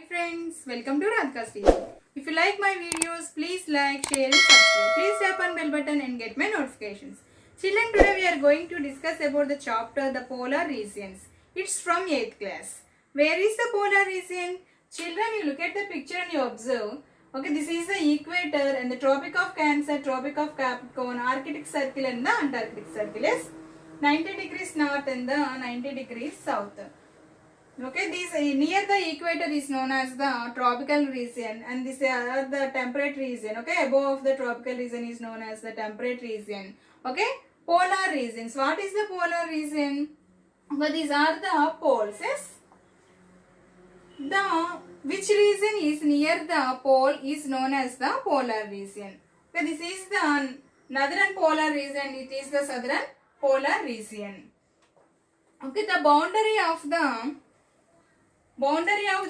friends, welcome to Radhika's TV. If you like my videos, please like, share and subscribe. Please tap on bell button and get my notifications. Children, today we are going to discuss about the chapter The Polar Regions. It's from 8th class. Where is the polar region? Children, you look at the picture and you observe. Okay, this is the equator and the Tropic of Cancer, Tropic of Capricorn, Arctic Circle and the Antarctic Circle is 90 degrees north and the 90 degrees south. Okay, this near the equator is known as the tropical region and this are the temperate region. Okay, above the tropical region is known as the temperate region. Okay, polar regions. What is the polar region? Well, these are the poles. Yes. The which region is near the pole is known as the polar region. Okay, this is the northern polar region. It is the southern polar region. Okay, the boundary of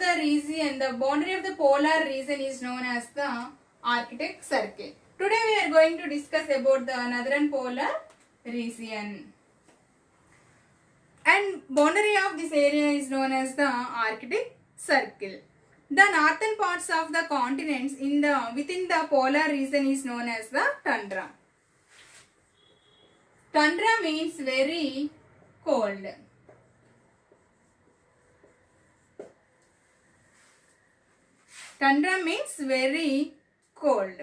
the region, the boundary of the polar region is known as the Arctic Circle. Today we are going to discuss about the northern polar region. And boundary of this area is known as the Arctic Circle. The northern parts of the continents within the polar region is known as the tundra. Tundra means very cold. Tundra means very cold.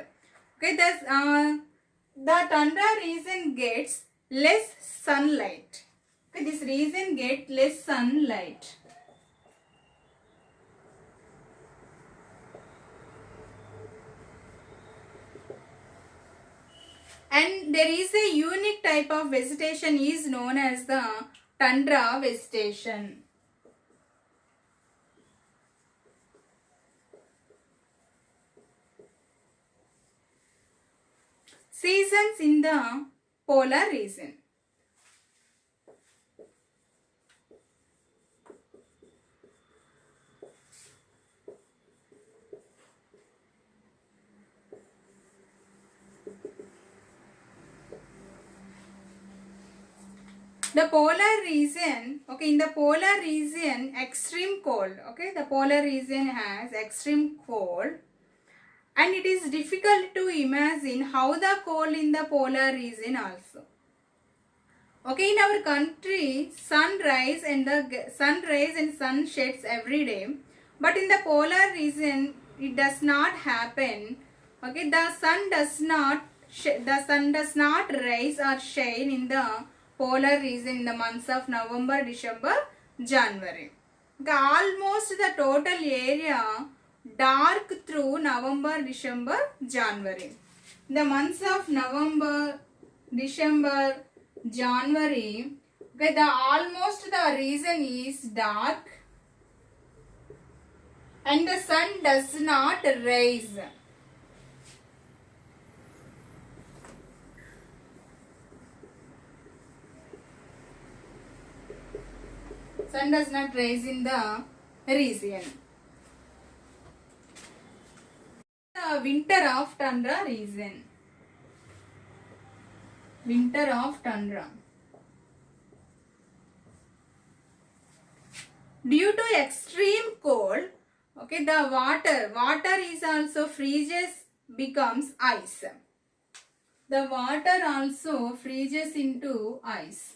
Okay, thus the tundra region gets less sunlight. Okay, this region gets less sunlight. And there is a unique type of vegetation is known as the tundra vegetation. Seasons in the polar region. The polar region, okay, in the polar region, extreme cold, okay, the polar region has extreme cold. And it is difficult to imagine how the cold in the polar region also. Okay, in our country, sunrise and sun sheds every day. But in the polar region, it does not happen. Okay, the sun does not rise or shine in the polar region in the months of November, December, January. Okay, almost the total area dark through November, December, January. The months of November, December, January, okay, almost the region is dark and the sun does not rise. Sun does not rise in the region. The winter of tundra region. Winter of tundra. Due to extreme cold, okay, the water is also freezes, becomes ice. The water also freezes into ice.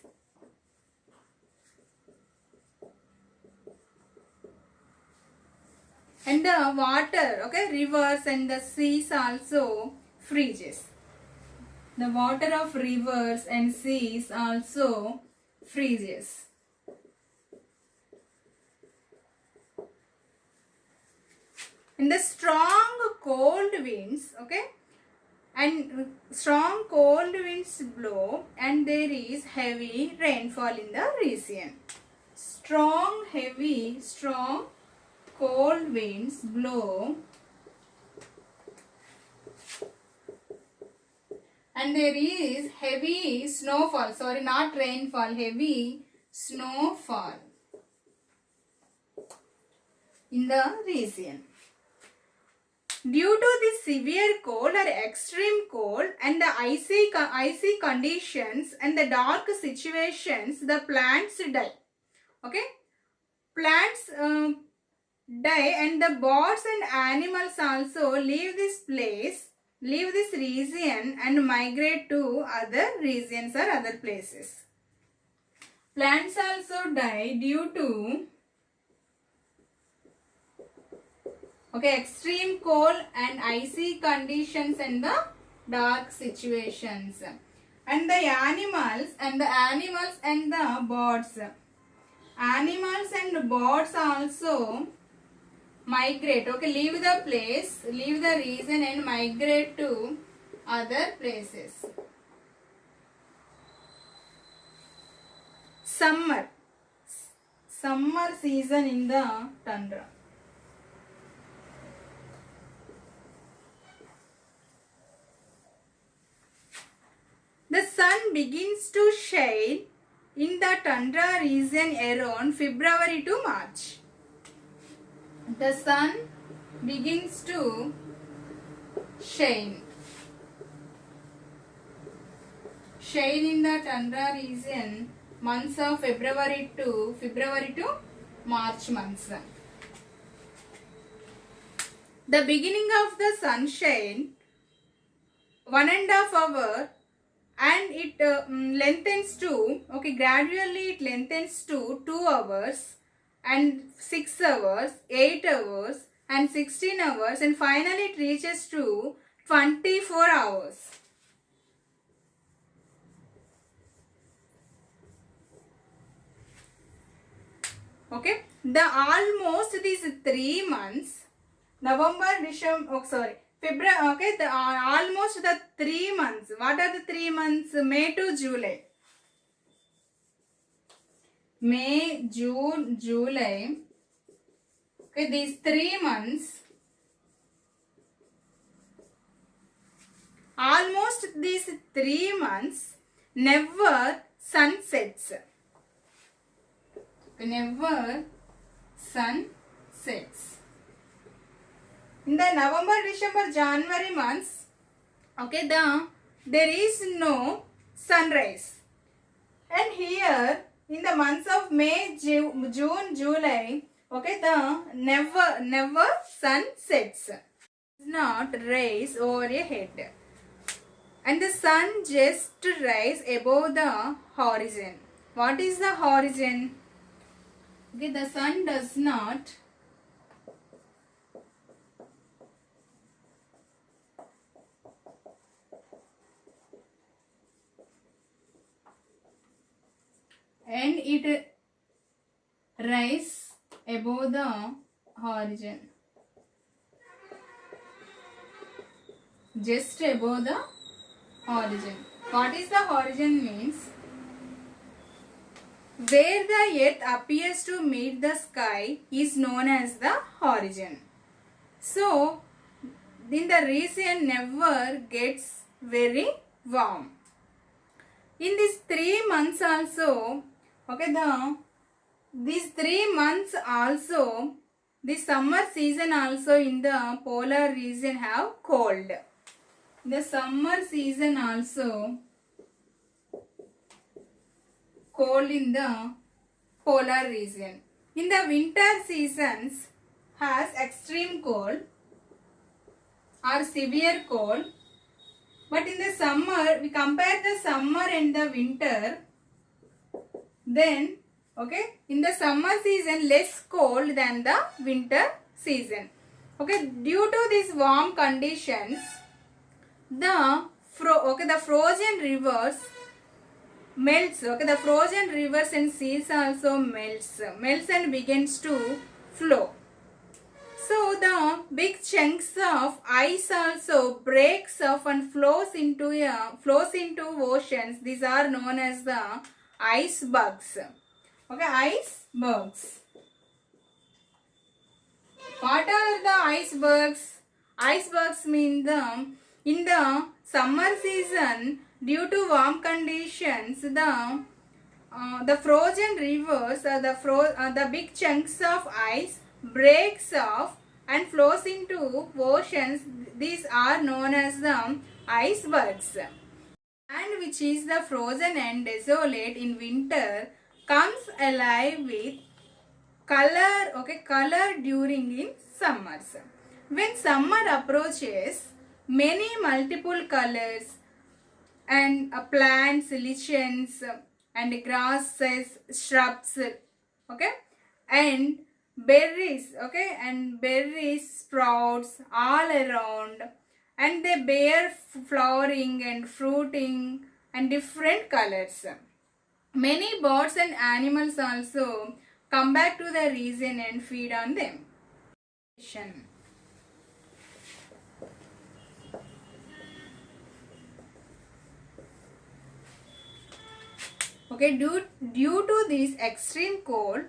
And the water, okay, rivers and the seas also freezes. The water of rivers and seas also freezes. And the strong cold winds, okay, and strong cold winds blow and there is heavy rainfall in the region. Strong cold winds blow and there is heavy snowfall, sorry, not rainfall, heavy snowfall in the region. Due to this severe cold or extreme cold and the icy conditions and the dark situations, the plants die. Okay, plants die, and the birds and animals also leave this place, leave this region and migrate to other regions or other places. Plants also die due to extreme cold and icy conditions and the dark situations. And the animals and the birds. Animals and birds also migrate. Leave the place, leave the region and migrate to other places. Summer season in the tundra. The sun begins to shine in the tundra region around February to March. The sun begins to shine in the tundra region months of February to March months. The beginning of the sunshine 1.5 hours and it lengthens to gradually it lengthens to 2 hours and 6 hours, 8 hours and 16 hours, and finally it reaches to 24 hours. The almost these 3 months, November, December, February, almost the 3 months. What are the 3 months? May to July. May, June, July. These 3 months. Almost these 3 months, never sun sets. Never sun sets. In the November, December, January months, there is no sunrise. And here in the months of May, June, July, the never sun sets. Does not rise over a head. And the sun just rise above the horizon. What is the horizon? The sun does not and it rise above the horizon, just above the horizon. What is the horizon means? Where the earth appears to meet the sky is known as the horizon. So, in the region never gets very warm. In these 3 months also, these 3 months also, the summer season also in the polar region have cold. The summer season also cold in the polar region. In the winter seasons has extreme cold or severe cold. But in the summer, we compare the summer and the winter. Then, in the summer season less cold than the winter season. Due to these warm conditions, the frozen rivers melts. The frozen rivers and seas also melts and begins to flow. So the big chunks of ice also breaks off and flows into oceans. These are known as the icebergs. Icebergs. What are the icebergs? Icebergs mean in the summer season, due to warm conditions, the frozen rivers, the big chunks of ice breaks off and flows into oceans. These are known as the icebergs. And which is the frozen and desolate in winter comes alive with color, okay, color during in summers. When summer approaches, many multiple colors and plants, lichens and grasses, shrubs, okay, and berries, okay, and berries sprouts all around, and they bear flowering and fruiting and different colors. Many birds and animals also come back to the region and feed on them. Okay, due to this extreme cold,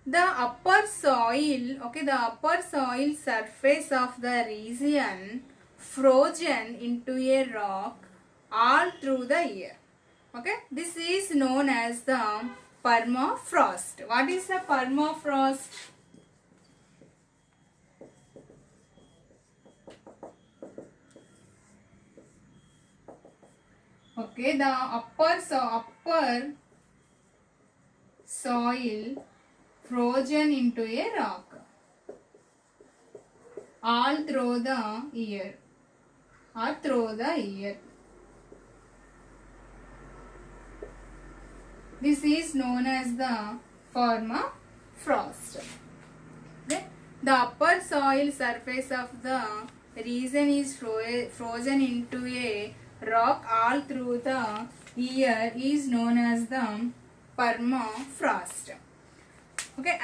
the upper soil, okay, the upper soil surface of the region frozen into a rock all through the year. Okay, this is known as the permafrost. What is the permafrost? Okay, the upper soil frozen into a rock all through the year or through the year. This is known as the permafrost. Okay? The upper soil surface of the region is frozen into a rock all through the year is known as the permafrost. Okay,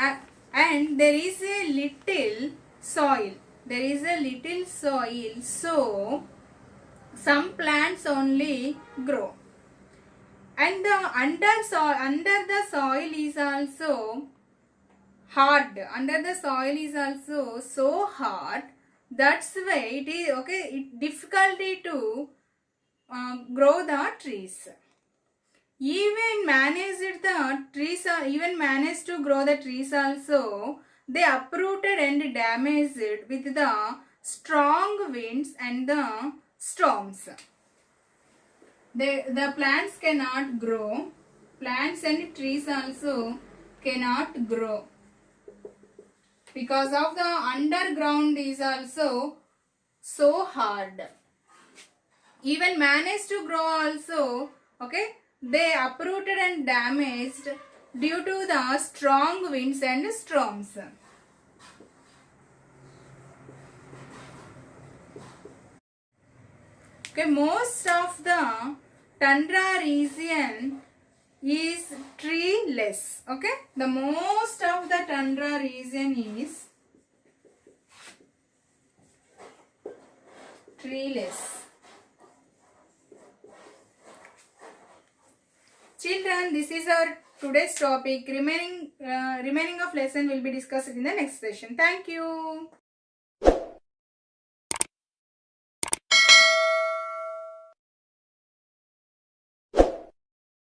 and there is a little soil. There is a little soil, so some plants only grow. And the under the soil is also hard. Under the soil is also so hard. That's why it is okay. It difficulty to grow the trees. Even managed to grow the trees also, they uprooted and damaged with the strong winds and the storms. The plants cannot grow. Plants and trees also cannot grow because of the underground is also so hard. Even managed to grow also, okay, they uprooted and damaged due to the strong winds and storms. Okay, most of the tundra region is treeless. Okay, the most of the tundra region is treeless. Children, this is our today's topic. Remaining of lesson will be discussed in the next session. Thank you.